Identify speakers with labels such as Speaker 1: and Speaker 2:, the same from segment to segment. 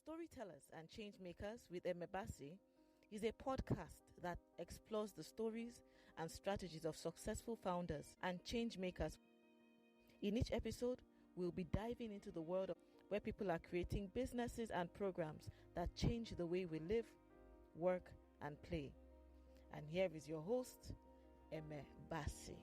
Speaker 1: Storytellers and Changemakers with Eme Bassey is a podcast that explores the stories and strategies of successful founders and changemakers. In each episode, we'll be diving into the world where people are creating businesses and programs that change the way we live, work, and play. And here is your host, Eme Bassey.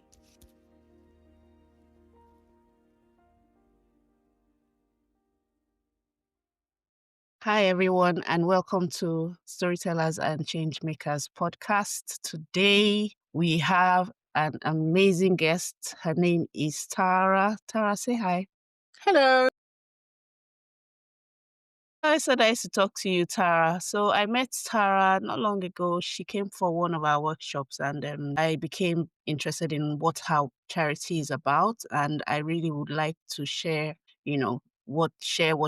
Speaker 2: Hi, everyone, and welcome to Storytellers and Changemakers podcast. Today, we have an amazing guest. Her name is Tara. Tara, say hi.
Speaker 3: Hello.
Speaker 2: I said I used to talk to you, Tara. So I met Tara not long ago. She came for one of our workshops, and I became interested in what her charity is about. And I really would like to share, what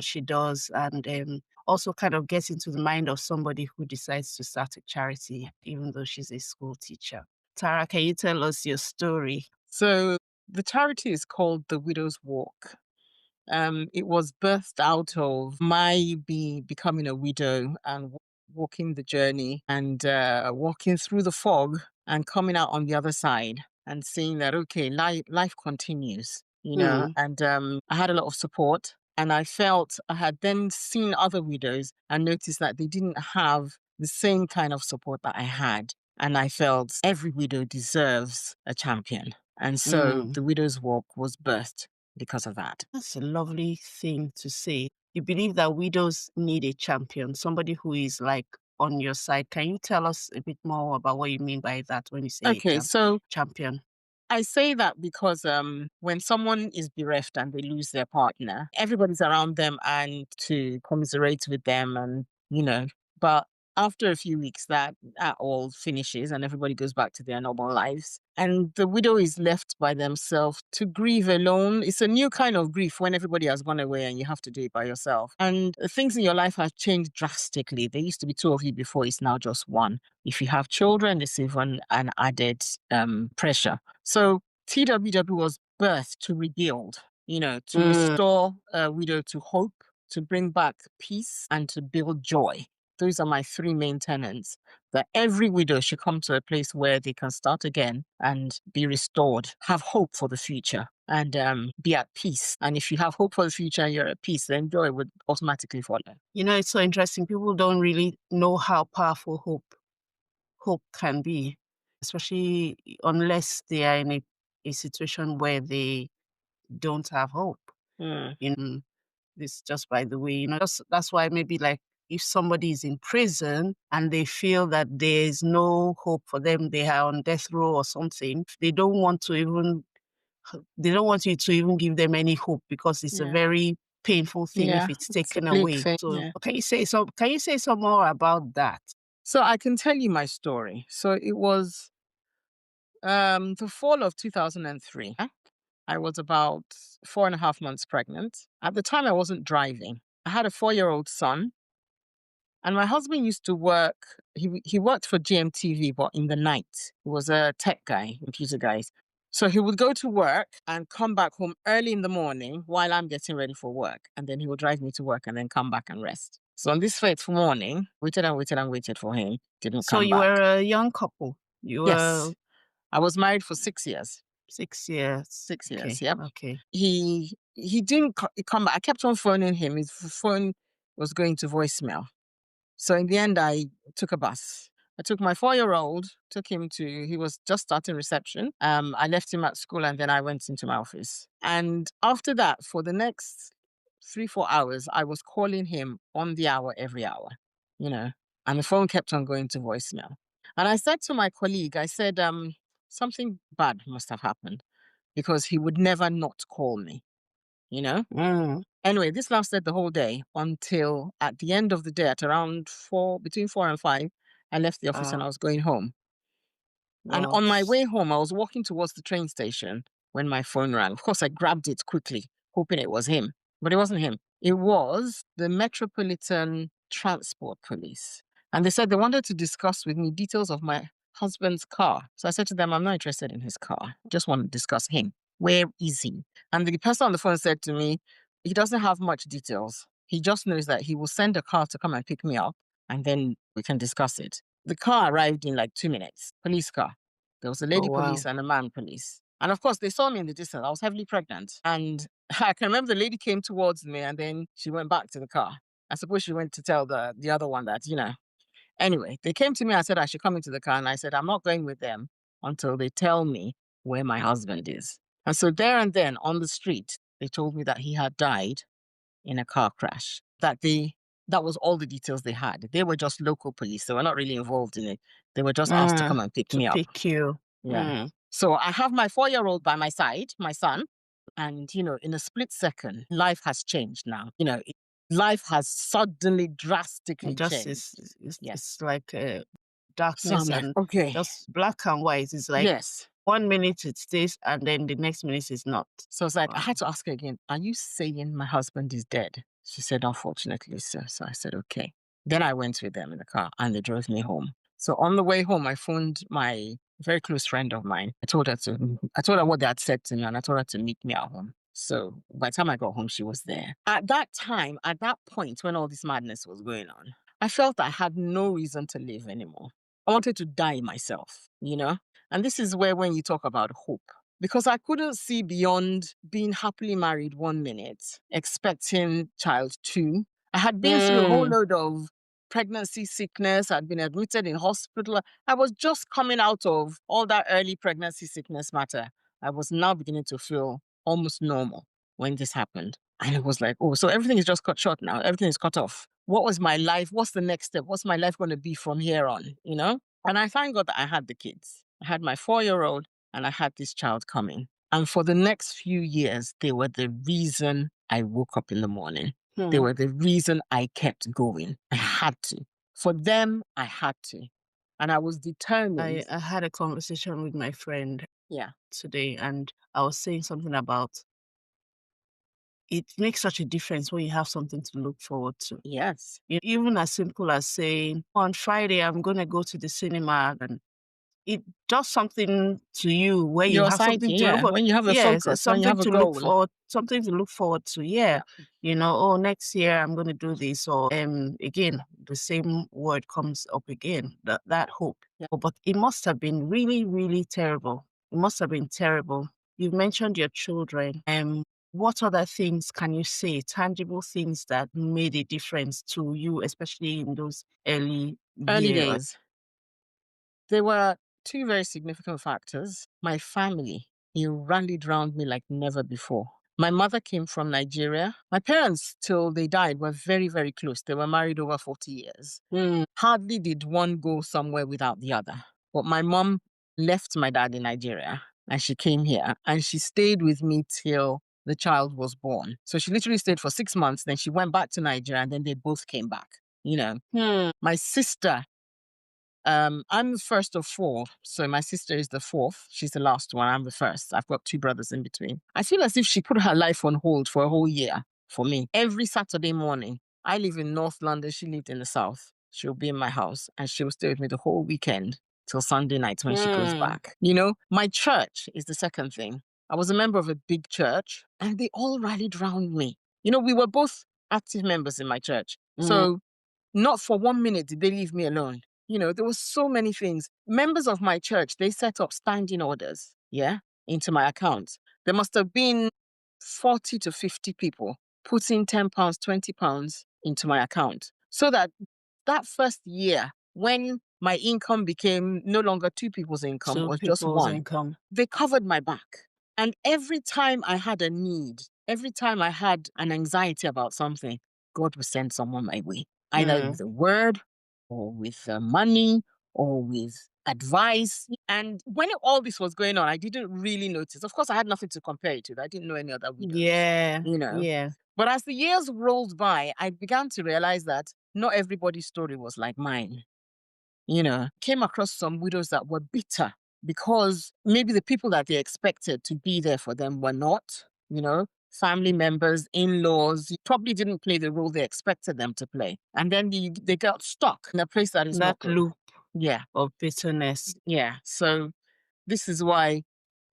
Speaker 2: she does, and also kind of get into the mind of somebody who decides to start a charity, even though she's a school teacher. Tara, can you tell us your story?
Speaker 3: So the charity is called The Widow's Walk. It was birthed out of my becoming a widow and walking the journey and walking through the fog and coming out on the other side and seeing that, okay, life continues, and I had a lot of support. And I felt I had then seen other widows and noticed that they didn't have the same kind of support that I had. And I felt every widow deserves a champion. And so the Widow's Walk was birthed because of that.
Speaker 2: That's a lovely thing to say. You believe that widows need a champion, somebody who is like on your side. Can you tell us a bit more about what you mean by that when you say
Speaker 3: Okay, so
Speaker 2: champion?
Speaker 3: I say that because when someone is bereft and they lose their partner, everybody's around them and to commiserate with them but after a few weeks that all finishes and everybody goes back to their normal lives and the widow is left by themselves to grieve alone. It's a new kind of grief when everybody has gone away and you have to do it by yourself. And things in your life have changed drastically. There used to be two of you before, it's now just one. If you have children, it's even an added pressure. So TWW was birthed to rebuild, to restore a widow to hope, to bring back peace, and to build joy. Those are my three main tenets, that every widow should come to a place where they can start again and be restored, have hope for the future, and be at peace. And if you have hope for the future and you're at peace, then joy would automatically follow.
Speaker 2: It's so interesting. People don't really know how powerful hope can be, especially unless they are in a situation where they don't have hope. This just by the way, that's why maybe like if somebody is in prison and they feel that there is no hope for them, they are on death row or something, they don't want you to even give them any hope because it's a very painful thing if it's taken away. So can you say some more about that?
Speaker 3: So I can tell you my story. So it was the fall of 2003. I was about 4.5 months pregnant. At the time, I wasn't driving. I had a 4-year-old son. And my husband used to work, he worked for GMTV, but in the night. He was a tech guy, computer guy. So he would go to work and come back home early in the morning while I'm getting ready for work. And then he would drive me to work and then come back and rest. So on this fateful morning, waited and waited and waited for him. Didn't come back.
Speaker 2: So you were a young couple?
Speaker 3: Yes. I was married for 6 years.
Speaker 2: 6 years.
Speaker 3: 6 years,
Speaker 2: Okay.
Speaker 3: yep.
Speaker 2: Okay.
Speaker 3: He didn't come back. I kept on phoning him. His phone was going to voicemail. So in the end, I took a bus. I took my 4-year-old, he was just starting reception. I left him at school and then I went into my office. And after that, for the next 3-4 hours, I was calling him on the hour, every hour, and the phone kept on going to voicemail. And I said to my colleague, I said, something bad must have happened because he would never not call me, Anyway, this lasted the whole day until at the end of the day, at around between 4 and 5, I left the office and I was going home. And on my way home, I was walking towards the train station when my phone rang. Of course, I grabbed it quickly, hoping it was him, but it wasn't him. It was the Metropolitan Transport Police. And they said they wanted to discuss with me details of my husband's car. So I said to them, I'm not interested in his car. I just want to discuss him. Where is he? And the person on the phone said to me, he doesn't have much details. He just knows that he will send a car to come and pick me up, and then we can discuss it. The car arrived in like 2 minutes, police car. There was a lady police and a man police. And of course, they saw me in the distance. I was heavily pregnant. And I can remember the lady came towards me and then she went back to the car. I suppose she went to tell the other one that, Anyway, they came to me and said I should come into the car. And I said, I'm not going with them until they tell me where my husband is. And so there and then on the street, they told me that he had died in a car crash. That was all the details they had. They were just local police. They were not really involved in it. They were just asked to come and pick me up.
Speaker 2: Pick you.
Speaker 3: Yeah. So I have my 4-year-old by my side, my son. And, in a split second, life has changed now. Life has suddenly drastically changed.
Speaker 2: It's like darkness
Speaker 3: So
Speaker 2: and
Speaker 3: okay.
Speaker 2: just black and white. It's like
Speaker 3: Yes.
Speaker 2: 1 minute it stays and then the next minute is not.
Speaker 3: So it's like, I had to ask her again, are you saying my husband is dead? She said, unfortunately, sir. So I said, okay. Then I went with them in the car and they drove me home. So on the way home, I phoned my very close friend of mine. I told her what they had said to me and I told her to meet me at home. So by the time I got home, she was there. At that point, when all this madness was going on, I felt I had no reason to live anymore. I wanted to die myself, And this is where, when you talk about hope, because I couldn't see beyond being happily married 1 minute, expecting child 2. I had been through a whole load of pregnancy sickness. I'd been admitted in hospital. I was just coming out of all that early pregnancy sickness matter. I was now beginning to feel almost normal when this happened. And it was like, oh, so everything is just cut short now. Everything is cut off. What was my life? What's the next step? What's my life going to be from here on? And I thank God that I had the kids. I had my 4-year-old and I had this child coming. And for the next few years, they were the reason I woke up in the morning. They were the reason I kept going. I had to. For them, I had to. And I was determined.
Speaker 2: I had a conversation with my friend today, and I was saying something about it makes such a difference when you have something to look forward to.
Speaker 3: Yes.
Speaker 2: Even as simple as saying, on Friday, I'm going to go to the cinema, and it does something to you where you have something to look forward.
Speaker 3: When you have a focus, when you have a goal.
Speaker 2: Something to look forward to. Yeah. Next year I'm going to do this. Or again, the same word comes up again, that hope. Yeah. But it must have been really, really terrible. It must have been terrible. You've mentioned your children. What other things can you say, tangible things that made a difference to you, especially in those early
Speaker 3: days? There were 2 very significant factors. My family, he rallied around me like never before. My mother came from Nigeria. My parents, till they died, were very, very close. They were married over 40 years. Hardly did one go somewhere without the other. But my mom left my dad in Nigeria and she came here and she stayed with me till the child was born. So she literally stayed for 6 months. Then she went back to Nigeria and then they both came back. My sister, I'm the first of 4. So my sister is the 4th. She's the last one. I'm the first. I've got 2 brothers in between. I feel as if she put her life on hold for a whole year for me. Every Saturday morning, I live in North London. She lived in the South. She'll be in my house and she will stay with me the whole weekend till Sunday night when she goes back. My church is the second thing. I was a member of a big church and they all rallied around me. We were both active members in my church. So not for 1 minute did they leave me alone. There were so many things. Members of my church, they set up standing orders, into my account. There must have been 40 to 50 people putting £10, £20 into my account. So that first year, when my income became no longer 2 people's income, it was just 1. They covered my back. And every time I had a need, every time I had an anxiety about something, God would send someone my way, either with a word or with money or with advice. And when all this was going on, I didn't really notice. Of course, I had nothing to compare it to. I didn't know any other widows.
Speaker 2: Yeah.
Speaker 3: But as the years rolled by, I began to realize that not everybody's story was like mine. Came across some widows that were bitter because maybe the people that they expected to be there for them were not, family members, in-laws, probably didn't play the role they expected them to play. And then they got stuck in a place that is
Speaker 2: that
Speaker 3: not good.
Speaker 2: loop
Speaker 3: of
Speaker 2: bitterness.
Speaker 3: Yeah. So this is why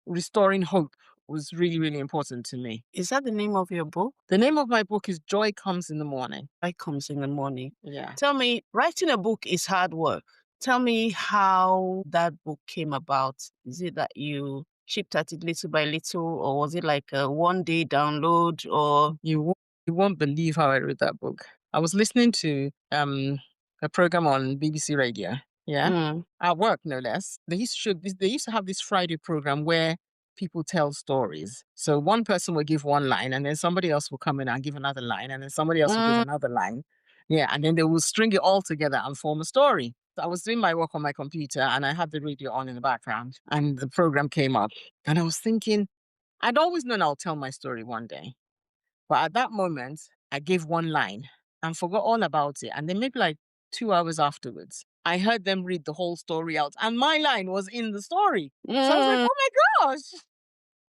Speaker 3: restoring hope was really, really important to me.
Speaker 2: Is that the name of your book?
Speaker 3: The name of my book is Joy Comes in the Morning.
Speaker 2: Joy Comes in the Morning.
Speaker 3: Yeah.
Speaker 2: Tell me, writing a book is hard work. Tell me how that book came about. Is it that you chipped at it little by little, or was it like a one-day download? Or
Speaker 3: you won't believe how I wrote that book. I was listening to a program on BBC Radio. Yeah, at work no less. They used to have this Friday program where people tell stories. So one person will give one line, and then somebody else will come in and give another line, and then somebody else will give another line. Yeah, and then they will string it all together and form a story. So I was doing my work on my computer, and I had the radio on in the background, and the program came up, and I was thinking, I'd always known I'll tell my story one day. But at that moment, I gave one line and forgot all about it. And then maybe like 2 hours afterwards, I heard them read the whole story out, and my line was in the story. So I was like, oh my gosh,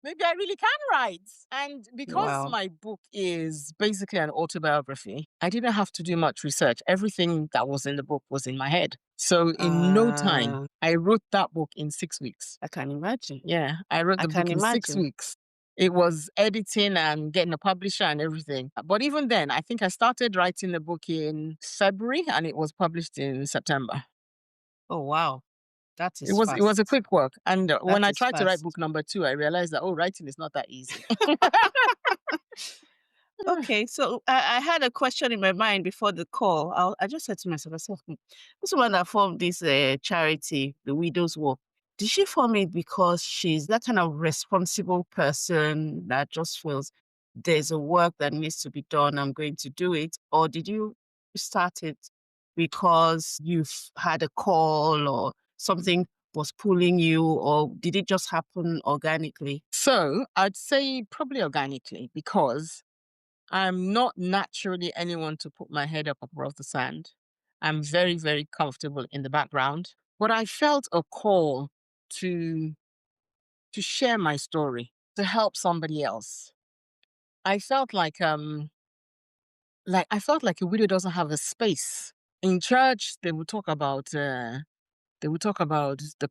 Speaker 3: maybe I really can write. And because my book is basically an autobiography, I didn't have to do much research. Everything that was in the book was in my head. So in no time, I wrote that book in 6 weeks.
Speaker 2: I can imagine.
Speaker 3: Yeah, I wrote the book in 6 weeks. It was editing and getting a publisher and everything. But even then, I think I started writing the book in February and it was published in September.
Speaker 2: Oh, wow. That is
Speaker 3: It was a quick work. And when I tried to write
Speaker 2: fast.
Speaker 3: book number 2, I realized that, writing is not that easy.
Speaker 2: Okay, so I had a question in my mind before the call. I just said to myself, this woman that formed this charity, the Widow's Walk, did she form it because she's that kind of responsible person that just feels there's a work that needs to be done, I'm going to do it? Or did you start it because you've had a call or something was pulling you, or did it just happen organically?
Speaker 3: So I'd say probably organically, because I'm not naturally anyone to put my head up above the sand. I'm very, very comfortable in the background. But I felt a call to share my story, to help somebody else. I felt like I felt like a widow doesn't have a space. In church, they would talk about the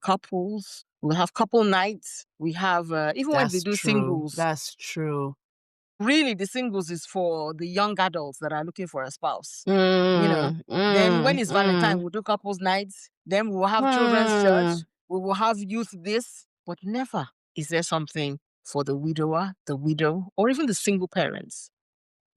Speaker 3: couples. We'll have couple nights. We have even when they do singles.
Speaker 2: That's true.
Speaker 3: Really, the singles is for the young adults that are looking for a spouse. Then when it's Valentine, we'll do couples nights. Then we'll have children's church. We will have youth this. But never is there something for the widower, the widow, or even the single parents.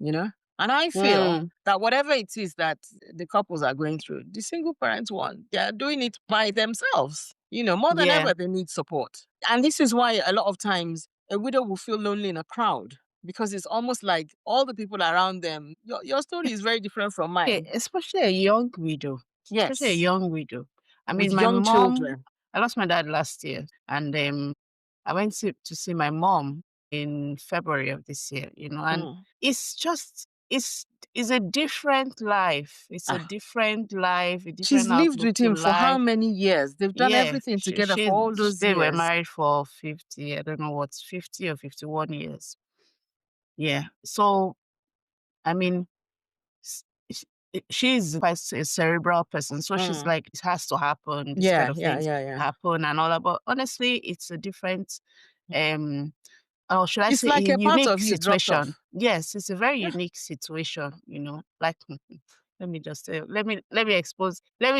Speaker 3: And I feel that whatever it is that the couples are going through, the single parents want, they're doing it by themselves. More than ever, they need support. And this is why a lot of times a widow will feel lonely in a crowd, because it's almost like all the people around them, your story is very different from mine.
Speaker 2: Especially a young widow.
Speaker 3: Yes.
Speaker 2: Especially a young widow. I mean,
Speaker 3: With
Speaker 2: my
Speaker 3: young
Speaker 2: mom,
Speaker 3: children.
Speaker 2: I lost my dad last year, and I went to see my mom in February of this year, and it's just, it's a different life. It's a different life, a different
Speaker 3: She's lived with him for how many years? They've done everything together for all those
Speaker 2: they
Speaker 3: years.
Speaker 2: were married for 50, I don't know what, 50 or 51 years. Yeah. So, I mean, she's quite a cerebral person, so she's like, it has to happen, this kind of things happen and all that. But honestly, it's a different or should I
Speaker 3: It's
Speaker 2: say
Speaker 3: like a part
Speaker 2: unique
Speaker 3: of you dropped off.
Speaker 2: situation. Yes, it's a very unique situation, like let me just tell, let me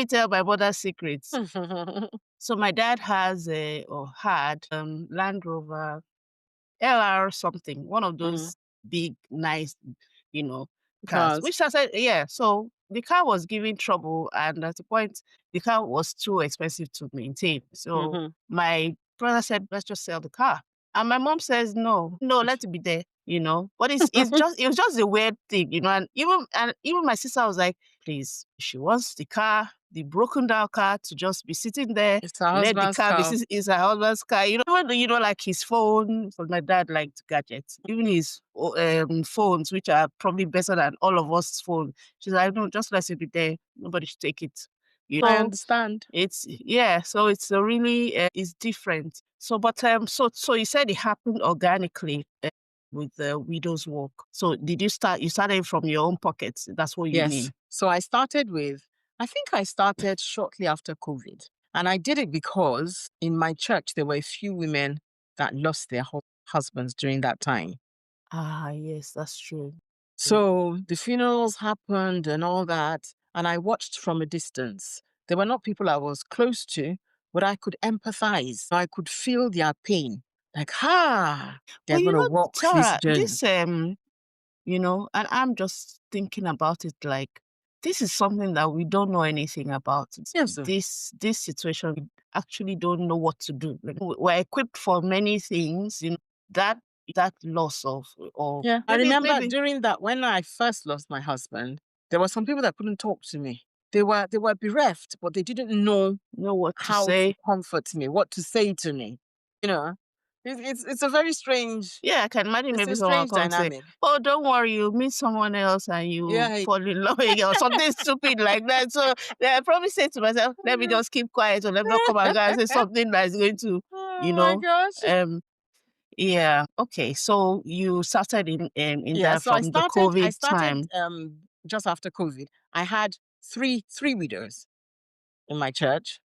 Speaker 2: tell my mother's secrets. So my dad has had Land Rover LR something, one of those big, nice, cars. Which I said, so the car was giving trouble, and at the point, the car was too expensive to maintain. So my brother said, let's just sell the car. And my mom says, no, let it be there, But it was just a weird thing, And even my sister was like, please, she wants the car, the broken down car, to just be sitting there.
Speaker 3: It's her husband's car.
Speaker 2: It's her husband's car. Even like his phone, for my dad liked gadgets. Even his phones, which are probably better than all of us phones. She's like, no, just let it be there. Nobody should take it.
Speaker 3: I understand.
Speaker 2: So it's a really it's different. So, but so you said it happened organically with the Widow's Walk. So you started from your own pockets? That's what you mean?
Speaker 3: So I started shortly after COVID. And I did it because in my church, there were a few women that lost their husbands. husbands during that time.
Speaker 2: Ah, yes, that's true.
Speaker 3: So the funerals happened and all that, and I watched from a distance. They were not people I was close to, but I could empathize. I could feel their pain. Like, they're
Speaker 2: Well,
Speaker 3: going to walk this
Speaker 2: Tara,
Speaker 3: journey.
Speaker 2: this and I'm just thinking about it like this is something that we don't know anything about.
Speaker 3: Yes, sir.
Speaker 2: This situation, we actually don't know what to do. Like, we're equipped for many things, that loss of, or
Speaker 3: Yeah. I
Speaker 2: maybe
Speaker 3: remember during that, when I first lost my husband, there were some people that couldn't talk to me. They were bereft, but they didn't know
Speaker 2: what to
Speaker 3: how to
Speaker 2: say.
Speaker 3: comfort me, what to say to me. You know, it's a very strange,
Speaker 2: Yeah, I can imagine
Speaker 3: it's
Speaker 2: maybe
Speaker 3: a
Speaker 2: someone
Speaker 3: strange
Speaker 2: come say,
Speaker 3: dynamic.
Speaker 2: "Oh, don't worry, you meet someone else and you
Speaker 3: Yeah.
Speaker 2: fall in love again," or something stupid like that. So I probably say to myself, "Let me just keep quiet, or let me not come and go and say something that is going to,
Speaker 3: Oh my gosh.
Speaker 2: yeah." Okay, so you started in
Speaker 3: Yeah,
Speaker 2: that
Speaker 3: so I
Speaker 2: from the
Speaker 3: started
Speaker 2: COVID time.
Speaker 3: just after COVID. I had three widows in my church,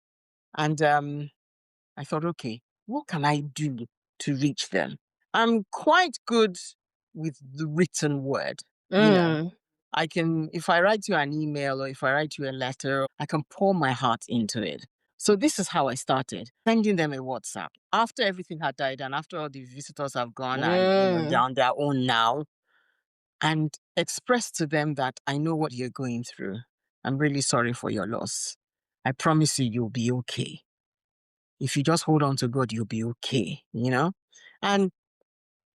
Speaker 3: and I thought, okay, what can I do to reach them? I'm quite good with the written word. I can, if I write you an email or if I write you a letter, I can pour my heart into it. So this is how I started, sending them a WhatsApp. After everything had died and after all the visitors have gone and they're on their own now, and express to them that I know what you're going through. I'm really sorry for your loss. I promise you, you'll be okay. If you just hold on to God, you'll be okay, And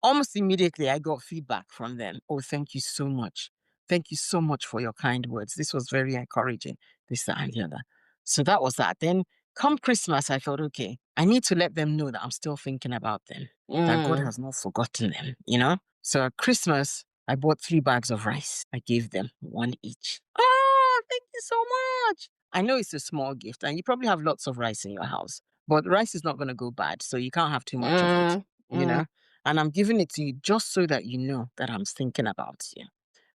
Speaker 3: almost immediately, I got feedback from them. Oh, thank you so much. Thank you so much for your kind words. This was very encouraging, this, that, and the other. So that was that. Then come Christmas, I thought, okay, I need to let them know that I'm still thinking about them, that God has not forgotten them. So at Christmas, I bought 3 bags of rice. I gave them 1 each. Oh, thank you so much. I know it's a small gift and you probably have lots of rice in your house, but rice is not going to go bad. So you can't have too much of it. And I'm giving it to you just so that you know that I'm thinking about you.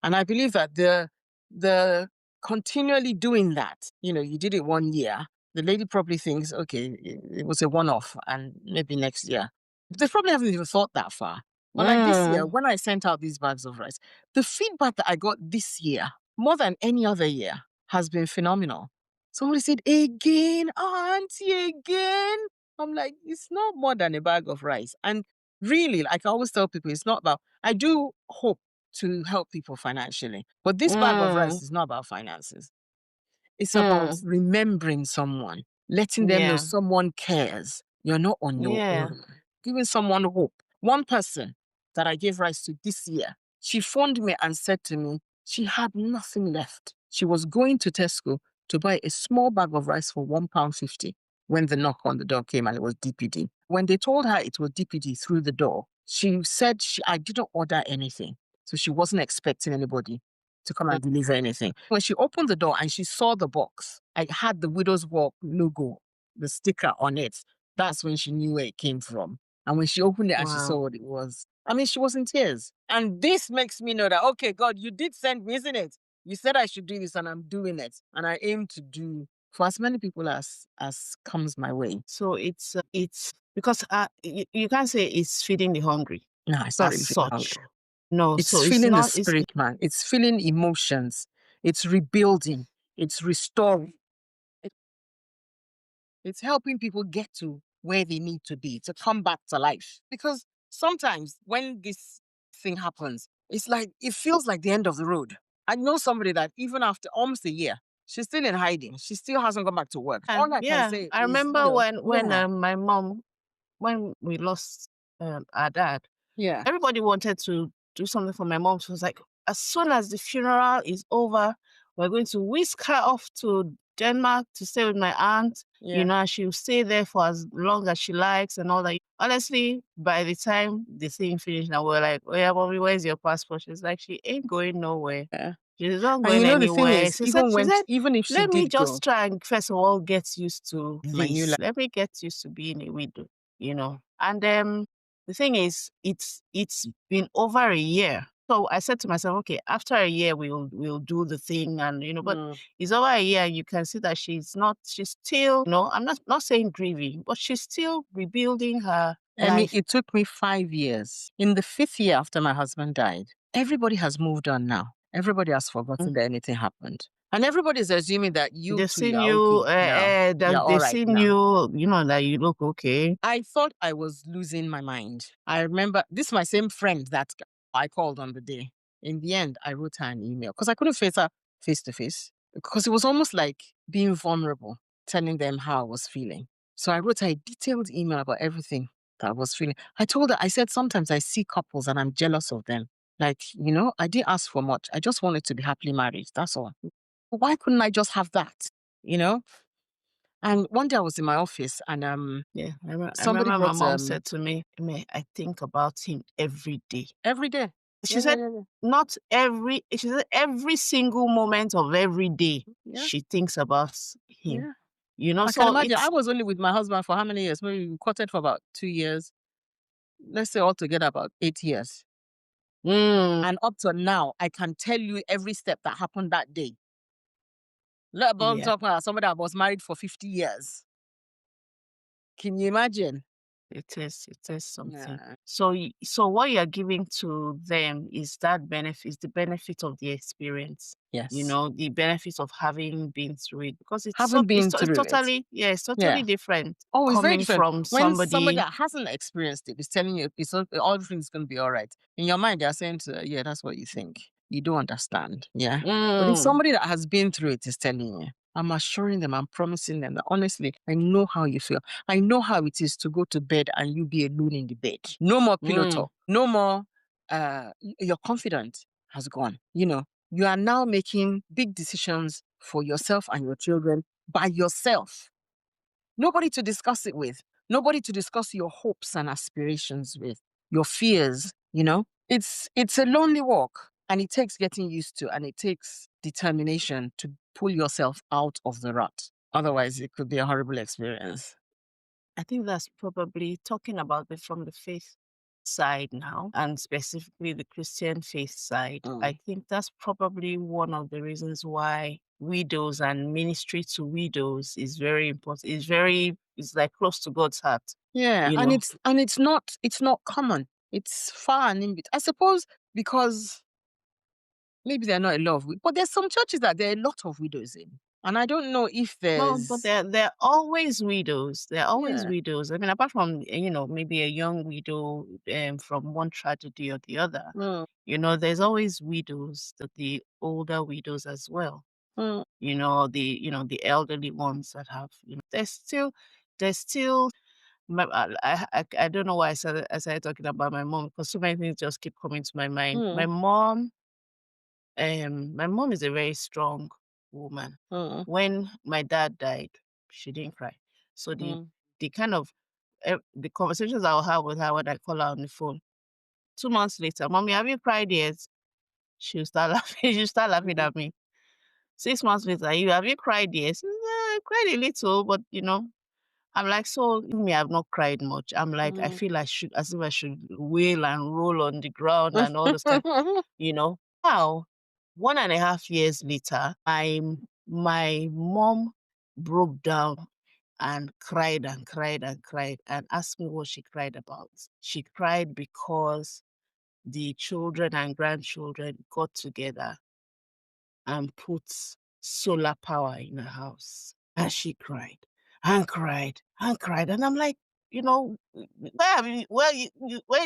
Speaker 3: And I believe that the continually doing that, you did it 1 year, the lady probably thinks, okay, it was a one-off and maybe next year. They probably haven't even thought that far. But like this year, when I sent out these bags of rice, the feedback that I got this year, more than any other year, has been phenomenal. Somebody said, again, auntie, again. I'm like, it's not more than a bag of rice. And really, like I always tell people, it's not about, I do hope to help people financially, but this bag of rice is not about finances. It's about remembering someone, letting them know someone cares. You're not on your own. Giving someone hope. One person that I gave rice to this year, she phoned me and said to me, she had nothing left. She was going to Tesco to buy a small bag of rice for £1.50 when the knock on the door came and it was DPD. When they told her it was DPD through the door, she said I didn't order anything. So she wasn't expecting anybody to come and deliver anything. When she opened the door and she saw the box, I had the Widow's Walk logo, the sticker on it. That's when she knew where it came from. And when she opened it and she saw what it was, I mean, she was in tears. And this makes me know that, okay, God, you did send me, isn't it? You said I should do this and I'm doing it. And I aim to do for as many people as comes my way.
Speaker 2: So it's because you can't say it's feeding the hungry.
Speaker 3: No, it's not
Speaker 2: As
Speaker 3: really feeling
Speaker 2: such.
Speaker 3: hungry.
Speaker 2: No,
Speaker 3: It's
Speaker 2: so it's
Speaker 3: feeling the
Speaker 2: not. It's
Speaker 3: spirit, man. It's feeling emotions. It's rebuilding. It's restoring. It's helping people get to where they need to be, to come back to life. Because sometimes when this thing happens, it's like, it feels like the end of the road. I know somebody that even after almost a year, she's still in hiding. She still hasn't gone back to work. All I can say
Speaker 2: I
Speaker 3: is,
Speaker 2: remember when
Speaker 3: yeah,
Speaker 2: my mom, when we lost our dad,
Speaker 3: yeah,
Speaker 2: everybody wanted to do something for my mom. She was like, as soon as the funeral is over, we're going to whisk her off to Denmark to stay with my aunt.
Speaker 3: yeah.
Speaker 2: And she'll stay there for as long as she likes and all that. Honestly, by the time the thing finished, now we're like, oh yeah, mommy, where's your passport? She's like, she ain't going nowhere.
Speaker 3: Yeah.
Speaker 2: She's not
Speaker 3: And
Speaker 2: going
Speaker 3: the thing
Speaker 2: anywhere.
Speaker 3: is,
Speaker 2: She said,
Speaker 3: even if she
Speaker 2: let me
Speaker 3: did go,
Speaker 2: just try and first of all get used to
Speaker 3: my new
Speaker 2: this.
Speaker 3: life.
Speaker 2: Let me get used to being a widow. And the thing is, it's been over a year So I said to myself, okay, after a year we'll do the thing, and but it's over a year and you can see that she's still, I'm not saying grieving, but she's still rebuilding her life.
Speaker 3: It took me 5 years. In the 5th year after my husband died, everybody has moved on now. Everybody has forgotten that anything happened. And everybody's assuming that you
Speaker 2: They've
Speaker 3: too,
Speaker 2: seen
Speaker 3: you're
Speaker 2: you,
Speaker 3: okay now. You're all
Speaker 2: they've
Speaker 3: right
Speaker 2: seen
Speaker 3: now.
Speaker 2: you, that you look okay.
Speaker 3: I thought I was losing my mind. I remember this is my same friend that I called on the day. In the end, I wrote her an email because I couldn't face her face to face because it was almost like being vulnerable, telling them how I was feeling. So I wrote her a detailed email about everything that I was feeling. I told her, I said, sometimes I see couples and I'm jealous of them. Like, I didn't ask for much. I just wanted to be happily married. That's all. Why couldn't I just have that? And one day I was in my office and
Speaker 2: Yeah, I
Speaker 3: somebody
Speaker 2: remember my
Speaker 3: brought
Speaker 2: mom said to me, I think about him every day.
Speaker 3: every day.
Speaker 2: She said, she said every single moment of every day,
Speaker 3: Yeah.
Speaker 2: she thinks about him.
Speaker 3: I can
Speaker 2: so
Speaker 3: imagine. I
Speaker 2: it's,
Speaker 3: was only with my husband for how many years? Maybe we courted for about 2 years. Let's say altogether about 8 years. And up to now, I can tell you every step that happened that day. Let alone talk about somebody that was married for 50 years. Can you imagine?
Speaker 2: It is something.
Speaker 3: Yeah.
Speaker 2: So what you're giving to them is the benefit of the experience.
Speaker 3: Yes.
Speaker 2: The benefit of having been through it, because it's
Speaker 3: totally,
Speaker 2: it's totally different.
Speaker 3: Oh, it's very
Speaker 2: coming
Speaker 3: different.
Speaker 2: from
Speaker 3: When somebody
Speaker 2: somebody.
Speaker 3: that hasn't experienced it is telling you everything's going to be all right. In your mind, they're saying, yeah, that's what you think. You don't understand. Yeah. But if somebody that has been through it is telling you, I'm assuring them, I'm promising them that honestly, I know how you feel. I know how it is to go to bed and you be alone in the bed. No more pillow talk. No more, your confidence has gone. You are now making big decisions for yourself and your children by yourself. Nobody to discuss it with. Nobody to discuss your hopes and aspirations with. Your fears, It's a lonely walk, and it takes getting used to, and it takes determination to pull yourself out of the rut. Otherwise, it could be a horrible experience.
Speaker 2: I think that's probably talking about from the faith side now, and specifically the Christian faith side. I think that's probably one of the reasons why widows and ministry to widows is very important. It's like close to God's heart.
Speaker 3: Yeah, and it's not common. It's far and in between. I suppose because maybe they're not a lot of but there's some churches that there are a lot of widows in. And I don't know if
Speaker 2: No,
Speaker 3: there's...
Speaker 2: but they're always widows. They're always widows. I mean, apart from maybe a young widow from one tragedy or the other. There's always widows, the older widows as well. The elderly ones that have, there's still. I don't know why I started talking about my mom, because so many things just keep coming to my mind. My mom is a very strong woman. When my dad died, she didn't cry. So the kind of the conversations I'll have with her when I call her on the phone, 2 months later, "Mommy, have you cried yet?" She'll start laughing. She'll start laughing at me. 6 months later, have you cried yet? I cried a little, but I'm like, so me, I've not cried much. I'm like, I feel as if I should wail and roll on the ground and all those kind. Now, 1.5 years later, my mom broke down and cried and cried and cried and asked me what she cried about. She cried because the children and grandchildren got together and put solar power in her house. And she cried and cried and cried. And I'm like, when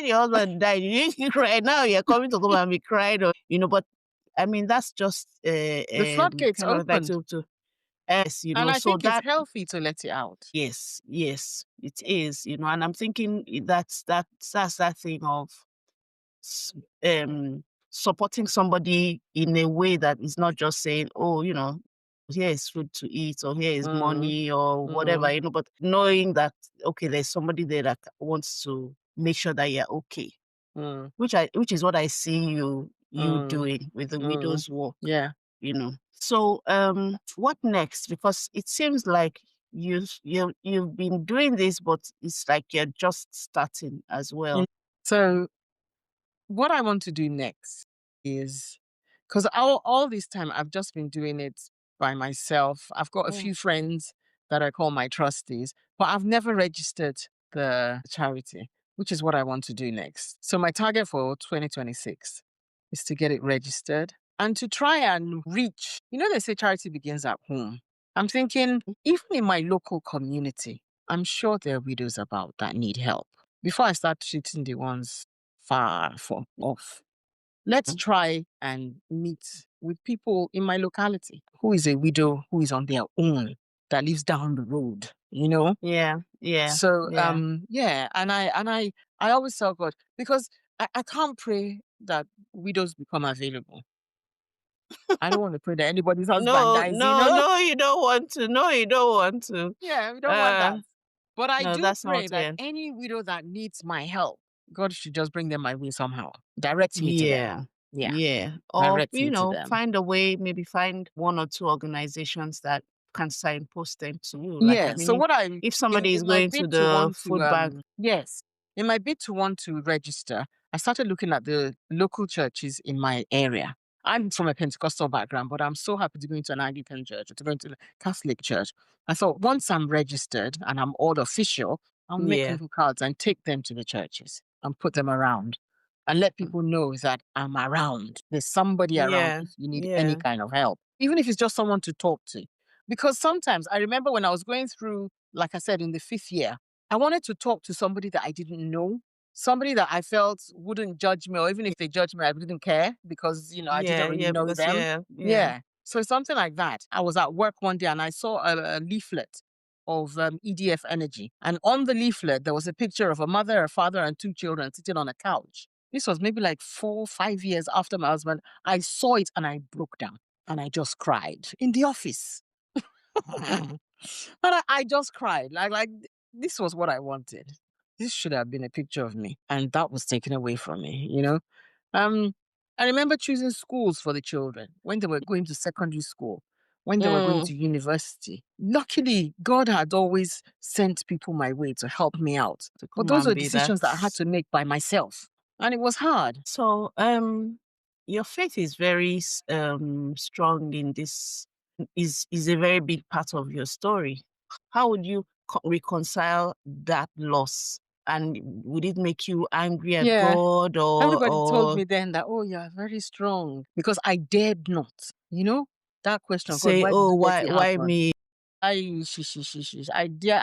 Speaker 2: your husband died, you didn't cry. Now you're coming to come and be crying, but I mean, that's just
Speaker 3: the floodgates
Speaker 2: kind of like
Speaker 3: opened.
Speaker 2: yes,
Speaker 3: And I
Speaker 2: so
Speaker 3: think
Speaker 2: that
Speaker 3: it's healthy to let it out.
Speaker 2: yes, it is, and I'm thinking that's that thing of supporting somebody in a way that is not just saying, oh, here is food to eat, or here is money, or whatever, but knowing that, okay, there's somebody there that wants to make sure that you're okay, which is what I see you doing with the widow's walk.
Speaker 3: Yeah.
Speaker 2: So what next? Because it seems like you've been doing this, but it's like you're just starting as well.
Speaker 3: So what I want to do next is because all this time I've just been doing it by myself. I've got a few friends that I call my trustees, but I've never registered the charity, which is what I want to do next. So my target for 2026 is to get it registered and to try and reach, they say charity begins at home. I'm thinking, even in my local community, I'm sure there are widows about that need help. Before I start treating the ones far off, let's try and meet with people in my locality who is a widow, who is on their own, that lives down the road,
Speaker 2: Yeah.
Speaker 3: So
Speaker 2: Yeah.
Speaker 3: yeah, and I always tell God, because I can't pray that widows become available. I don't want to pray that anybody's husband
Speaker 2: No,
Speaker 3: dies,
Speaker 2: no, no, you don't want to. No, you don't want to.
Speaker 3: Yeah, we don't want that. But I
Speaker 2: No,
Speaker 3: do
Speaker 2: that's
Speaker 3: pray
Speaker 2: not
Speaker 3: that
Speaker 2: it.
Speaker 3: any widow that needs my help, God should just bring them my way somehow. Direct me to them.
Speaker 2: Yeah.
Speaker 3: Yeah.
Speaker 2: Yeah. Or,
Speaker 3: Direct me to them.
Speaker 2: find a way, maybe find one or two organizations that can signpost them to you.
Speaker 3: Yeah. So what I
Speaker 2: if
Speaker 3: in,
Speaker 2: somebody is
Speaker 3: in my
Speaker 2: going to
Speaker 3: bid to
Speaker 2: the
Speaker 3: want
Speaker 2: food
Speaker 3: to
Speaker 2: bank,
Speaker 3: yes. In my bid to want to register, I started looking at the local churches in my area. I'm from a Pentecostal background, but I'm so happy to go into an Anglican church or to go into the Catholic church. I thought once I'm registered and I'm all official, I'll make
Speaker 2: yeah.
Speaker 3: little cards and take them to the churches and put them around and let people know that I'm around. There's somebody around
Speaker 2: Yeah.
Speaker 3: if you need any
Speaker 2: Yeah.
Speaker 3: kind of help, even if it's just someone to talk to. Because sometimes I remember when I was going through, like I said, in the 5th year, I wanted to talk to somebody that I didn't know, somebody that I felt wouldn't judge me, or even if they judged me, I didn't care because, I didn't
Speaker 2: Yeah.
Speaker 3: really
Speaker 2: Yeah.
Speaker 3: know
Speaker 2: Because
Speaker 3: them.
Speaker 2: yeah.
Speaker 3: Yeah. So something like that. I was at work one day and I saw a leaflet of EDF Energy. And on the leaflet, there was a picture of a mother, a father, and 2 children sitting on a couch. This was maybe like 4, 5 years after my husband. I saw it and I broke down and I just cried in the office. But I just cried. Like this was what I wanted. This should have been a picture of me. And that was taken away from me. Um, I remember choosing schools for the children when they were going to secondary school, when they were going to university. Luckily, God had always sent people my way to help me out.
Speaker 2: To
Speaker 3: But
Speaker 2: come
Speaker 3: those
Speaker 2: and
Speaker 3: were
Speaker 2: be that.
Speaker 3: decisions that I had to make by myself. And it was hard.
Speaker 2: So, your faith is very strong in this. Is a very big part of your story. How would you reconcile that loss? And would it make you angry at
Speaker 3: Yeah.
Speaker 2: God
Speaker 3: Everybody told
Speaker 2: or
Speaker 3: me then that, oh, you're very strong because I dared not, that question, God,
Speaker 2: say,
Speaker 3: why did
Speaker 2: oh,
Speaker 3: you let it
Speaker 2: why
Speaker 3: happen?
Speaker 2: me?
Speaker 3: I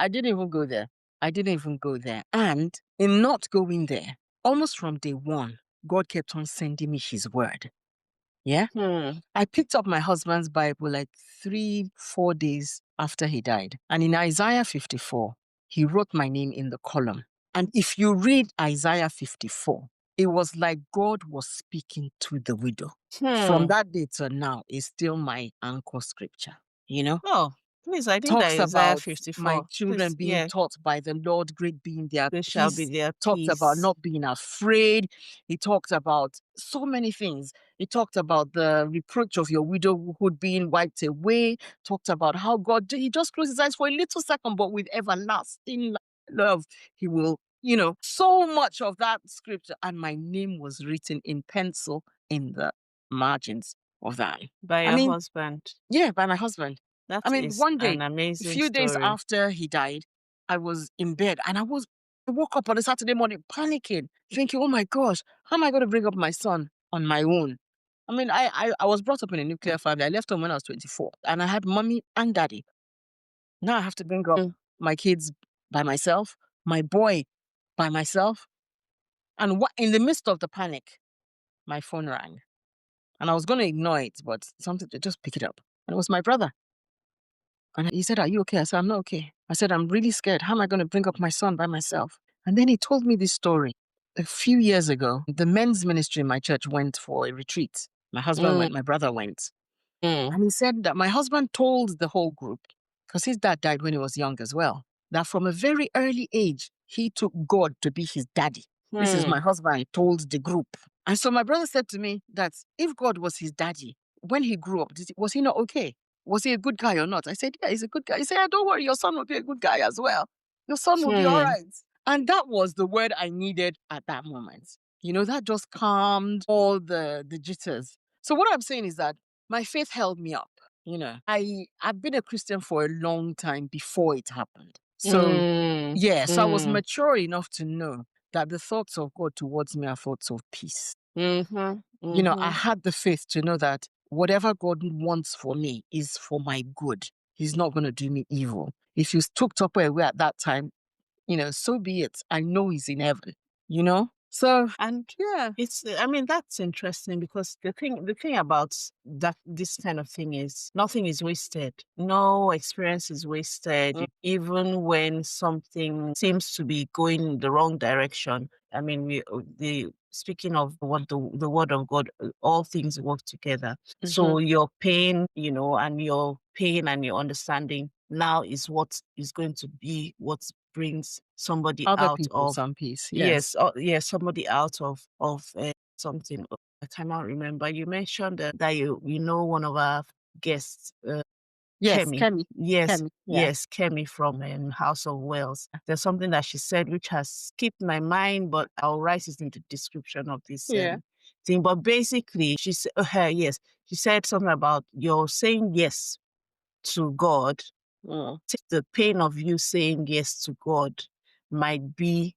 Speaker 3: didn't even go there. I didn't even go there. And in not going there, almost from day one, God kept on sending me his word. Yeah. I picked up my husband's Bible like 3, 4 days after he died. And in Isaiah 54, he wrote my name in the column. And if you read Isaiah 54, it was like God was speaking to the widow. From that day to now, is still my anchor scripture,
Speaker 2: Oh, please, I think that
Speaker 3: talks
Speaker 2: Isaiah
Speaker 3: about my
Speaker 2: 54.
Speaker 3: children
Speaker 2: Please,
Speaker 3: being
Speaker 2: yeah,
Speaker 3: taught by the Lord, great being their
Speaker 2: there shall be
Speaker 3: peace.
Speaker 2: their
Speaker 3: Talked about
Speaker 2: peace.
Speaker 3: not being afraid. He talked about so many things. He talked about the reproach of your widowhood being wiped away. Talked about how God, he just closed his eyes for a little second, but with everlasting love, he will, so much of that scripture. And my name was written in pencil in the margins of that.
Speaker 2: By
Speaker 3: I
Speaker 2: your
Speaker 3: mean,
Speaker 2: husband.
Speaker 3: yeah, by my husband.
Speaker 2: That
Speaker 3: I mean,
Speaker 2: is
Speaker 3: one
Speaker 2: an
Speaker 3: day, a
Speaker 2: amazing
Speaker 3: few days
Speaker 2: story.
Speaker 3: after he died, I was in bed and I woke up on a Saturday morning panicking, thinking, oh my gosh, how am I going to bring up my son on my own? I mean, I was brought up in a nuclear family. I left home when I was 24 and I had mommy and daddy. Now I have to bring up my kids by myself, my boy by myself. And in the midst of the panic, my phone rang. And I was going to ignore it, but something to just pick it up. And it was my brother. And he said, are you okay? I said, I'm not okay. I said, I'm really scared. How am I going to bring up my son by myself? And then he told me this story. A few years ago, the men's ministry in my church went for a retreat. My husband went, my brother went. And he said that my husband told the whole group, because his dad died when he was young as well, that from a very early age, he took God to be his daddy. This is my husband told the group. And so my brother said to me that if God was his daddy, when he grew up, was he not okay? Was he a good guy or not? I said, yeah, he's a good guy. He said, don't worry, your son will be a good guy as well. Your son will be all right. And that was the word I needed at that moment. That just calmed all the jitters. So what I'm saying is that my faith held me up. I've been a Christian for a long time before it happened. So so I was mature enough to know that the thoughts of God towards me are thoughts of peace. I had the faith to know that whatever God wants for me is for my good. He's not going to do me evil. If you took Tupperware at that time, so be it. I know he's in heaven, So,
Speaker 2: And
Speaker 3: yeah.
Speaker 2: that's interesting, because the thing about that, this kind of thing, is nothing is wasted. No experience is wasted. Even when something seems to be going the wrong direction. Speaking of what the word of God, all things work together. So your pain, and your pain and your understanding now is what is going to be what brings somebody
Speaker 3: Other
Speaker 2: out
Speaker 3: people
Speaker 2: of
Speaker 3: some peace.
Speaker 2: Yes, somebody out of something. I cannot remember. You mentioned that you know one of our guests,
Speaker 3: Yes,
Speaker 2: Kemi.
Speaker 3: Kemi.
Speaker 2: Yes,
Speaker 3: Kemi, yeah.
Speaker 2: yes, Kemi from House of Wales. There's something that she said which has skipped my mind, but I'll write it in the description of this thing. But basically, she said, yes, she said something about you're saying yes to God. The pain of you saying yes to God might be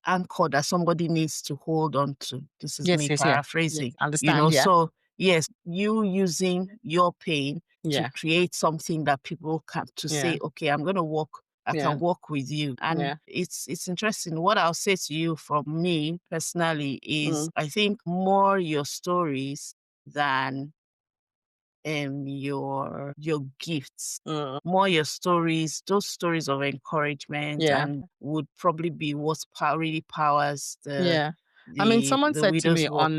Speaker 2: anchor that somebody needs to hold on to. This is me paraphrasing.
Speaker 3: Yes, understand,
Speaker 2: So yes, you using your pain to create something that people can say, okay, I'm going to walk. I can walk with you. And it's interesting. What I'll say to you from me personally is I think more your stories than your gifts, more your stories, those stories of encouragement, and would probably be what really powers the
Speaker 3: someone
Speaker 2: the
Speaker 3: said to
Speaker 2: widow's
Speaker 3: me
Speaker 2: walk.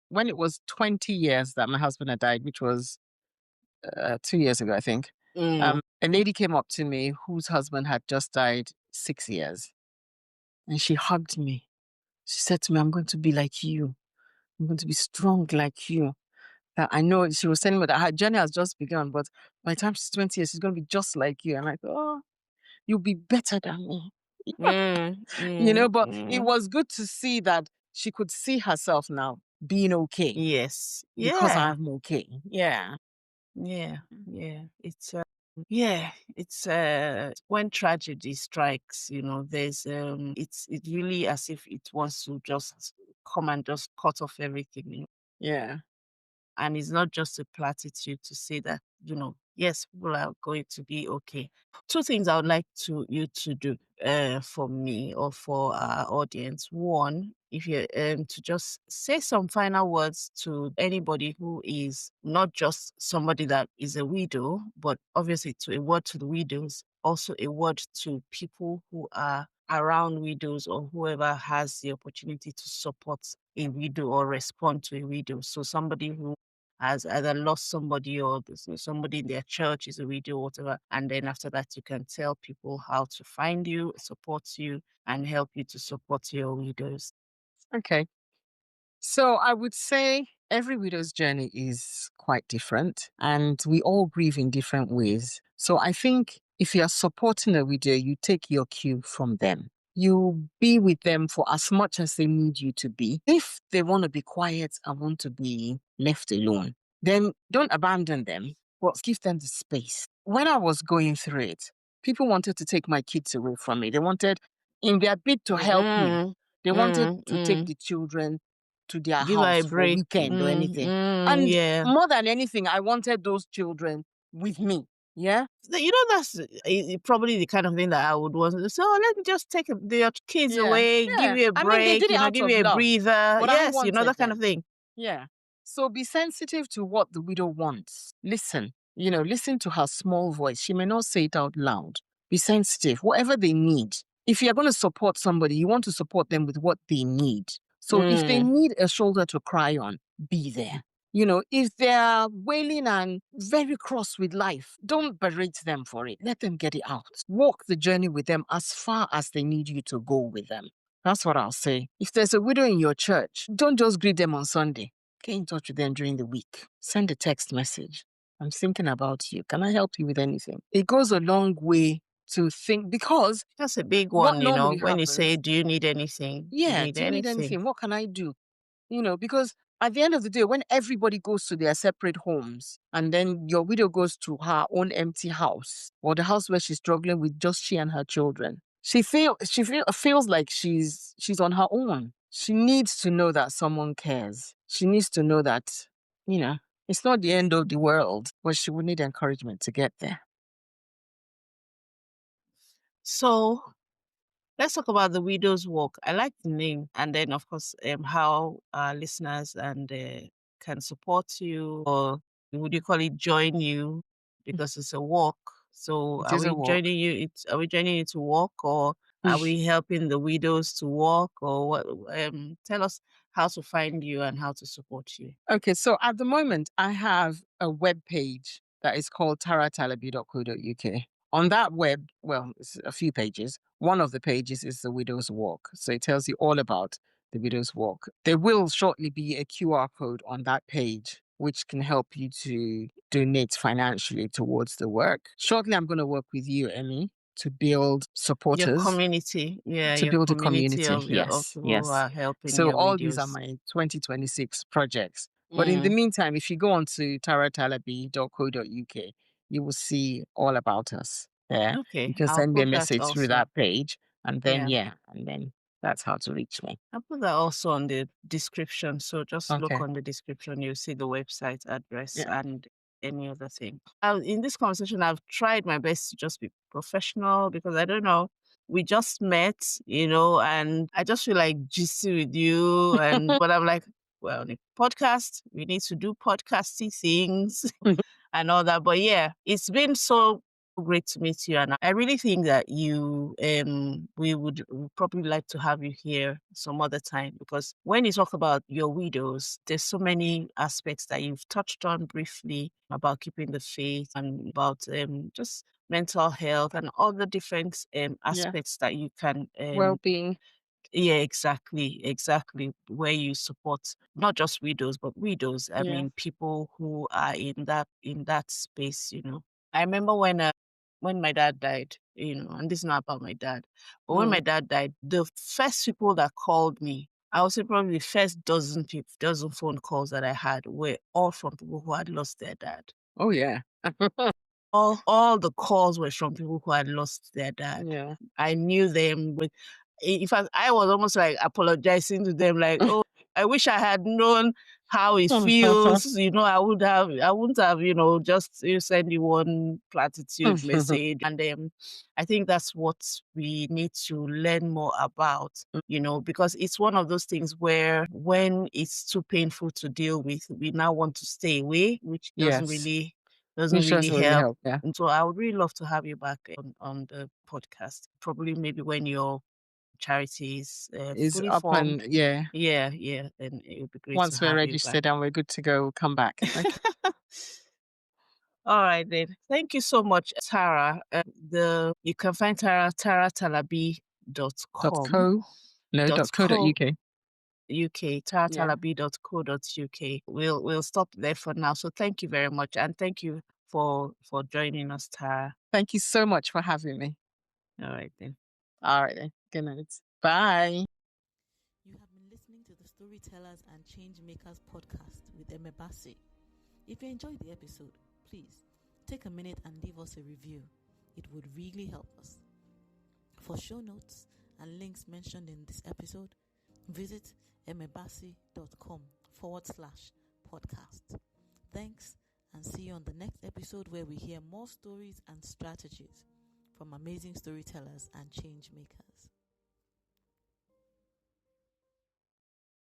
Speaker 3: when it was 20 years that my husband had died, which was 2 years ago, I think. A lady came up to me whose husband had just died 6 years, and she hugged me. She said to me, I'm going to be like you. I'm going to be strong like you. That I know, she was telling me that her journey has just begun, but by the time she's 20 years, she's going to be just like you. And I thought, oh, you'll be better than me. But it was good to see that she could see herself now being okay.
Speaker 2: Yes.
Speaker 3: Because I'm okay. Yeah.
Speaker 2: Yeah. It's when tragedy strikes, there's it's really as if it wants to just come and just cut off everything.
Speaker 3: Yeah.
Speaker 2: And it's not just a platitude to say that, yes, people are going to be okay. Two things I would like you to do for me or for our audience. One, if you to just say some final words to anybody who is not just somebody that is a widow, but obviously a word to the widows, also a word to people who are around widows or whoever has the opportunity to support a widow or respond to a widow. So somebody who has either lost somebody or somebody in their church is a widow or whatever. And then after that, you can tell people how to find you, support you, and help you to support your widows.
Speaker 3: Okay. So I would say every widow's journey is quite different, and we all grieve in different ways. So I think if you're supporting a widow, you take your cue from them. You be with them for as much as they need you to be. If they want to be quiet and want to be left alone, then don't abandon them, but give them the space. When I was going through it, people wanted to take my kids away from me. They wanted, in their bid to help me, they wanted to take the children to their
Speaker 2: Give her
Speaker 3: house
Speaker 2: a
Speaker 3: for
Speaker 2: break.
Speaker 3: weekend or anything. And more than anything, I wanted those children with me. Yeah.
Speaker 2: That's probably the kind of thing that I would want. So let me just take your kids away, give you a break,
Speaker 3: I mean, they did it out
Speaker 2: give
Speaker 3: of
Speaker 2: you a
Speaker 3: love,
Speaker 2: breather.
Speaker 3: but
Speaker 2: Yes,
Speaker 3: I wanted
Speaker 2: that kind
Speaker 3: them.
Speaker 2: of thing.
Speaker 3: Yeah. So be sensitive to what the widow wants. Listen, listen to her small voice. She may not say it out loud. Be sensitive, whatever they need. If you're going to support somebody, you want to support them with what they need. So if they need a shoulder to cry on, be there. If they're wailing and very cross with life, don't berate them for it. Let them get it out. Walk the journey with them as far as they need you to go with them. That's what I'll say. If there's a widow in your church, don't just greet them on Sunday. Get in touch with them during the week. Send a text message. I'm thinking about you. Can I help you with anything? It goes a long way to think, because
Speaker 2: that's a big
Speaker 3: what
Speaker 2: one,
Speaker 3: normally
Speaker 2: when
Speaker 3: happens,
Speaker 2: you say, do you need anything?
Speaker 3: Yeah, do you need anything? What can I do? because at the end of the day, when everybody goes to their separate homes and then your widow goes to her own empty house or the house where she's struggling with just she and her children, feels like she's on her own. She needs to know that someone cares. She needs to know that, it's not the end of the world, but she would need encouragement to get there.
Speaker 2: So let's talk about the Widow's Walk. I like the name, and then of course, how our listeners can support you, or would you call it join you, because it's a walk. So
Speaker 3: It
Speaker 2: are
Speaker 3: is a
Speaker 2: we
Speaker 3: walk.
Speaker 2: joining you? Are we joining you to walk, or are we helping the widows to walk, or what? Tell us how to find you and how to support you.
Speaker 3: Okay, so at the moment, I have a web page that is called taratalabi.co.uk. On that web, it's a few pages. One of the pages is the Widow's Walk. So it tells you all about the Widow's Walk. There will shortly be a QR code on that page, which can help you to donate financially towards the work. Shortly, I'm going to work with you, Eme, to build supporters.
Speaker 2: Your community,
Speaker 3: to build a community.
Speaker 2: of
Speaker 3: Yes,
Speaker 2: people
Speaker 3: yes.
Speaker 2: who are helping
Speaker 3: So
Speaker 2: your
Speaker 3: all these are
Speaker 2: widows.
Speaker 3: my 2026 projects. But in the meantime, if you go on to taratalabi.co.uk, you will see all about us there.
Speaker 2: Okay,
Speaker 3: You can
Speaker 2: I'll
Speaker 3: send me a
Speaker 2: put that
Speaker 3: message through
Speaker 2: also.
Speaker 3: that page. And then,
Speaker 2: Yeah.
Speaker 3: and then that's how to reach me.
Speaker 2: I'll put that also on the description. So just look
Speaker 3: Okay.
Speaker 2: on the description. You'll see the website address
Speaker 3: Yeah.
Speaker 2: and any other thing. In this conversation, I've tried my best to just be professional, because I don't know, we just met, and I just feel like gisting with you. But I'm like, well, the podcast, we need to do podcasty things and all that. But yeah, it's been so great to meet you, and I really think that we would probably like to have you here some other time, because when you talk about your widows, there's so many aspects that you've touched on briefly about keeping the faith and about just mental health and all the different aspects that you can
Speaker 3: well-being.
Speaker 2: Yeah, exactly. Where you support not just widows, but widows. I mean, people who are in that space. I remember when my dad died. And this is not about my dad, but when my dad died, the first people that called me, I would say probably the first dozen phone calls that I had were all from people who had lost their dad.
Speaker 3: Oh, yeah.
Speaker 2: All the calls were from people who had lost their dad.
Speaker 3: Yeah.
Speaker 2: I knew them. In fact, I was almost like apologizing to them, like, oh, I wish I had known how it feels. I wouldn't have, just send you one platitude message. And I think that's what we need to learn more about, because it's one of those things where when it's too painful to deal with, we now want to stay away, which doesn't really help.
Speaker 3: Yeah.
Speaker 2: And so I would really love to have you back on the podcast, probably maybe when your charity is fully
Speaker 3: up
Speaker 2: formed.
Speaker 3: and yeah.
Speaker 2: Then it would be great
Speaker 3: Once
Speaker 2: to
Speaker 3: we're
Speaker 2: have
Speaker 3: registered
Speaker 2: you
Speaker 3: and we're good to go, we'll come back. Okay.
Speaker 2: All right then. Thank you so much, Tara. You can find Tara taratalabi.com.
Speaker 3: .co.uk.
Speaker 2: UK, taratalabi.co.uk. We'll stop there for now. So thank you very much, and thank you for joining us, Tara.
Speaker 3: Thank you so much for having me.
Speaker 2: All right then.
Speaker 3: All right then. Good night. Bye.
Speaker 1: You have been listening to the Storytellers and Changemakers podcast with Eme Bassey. If you enjoyed the episode, please take a minute and leave us a review. It would really help us. For show notes and links mentioned in this episode, visit emebassey.com/podcast. Thanks, and see you on the next episode, where we hear more stories and strategies from amazing storytellers and change makers.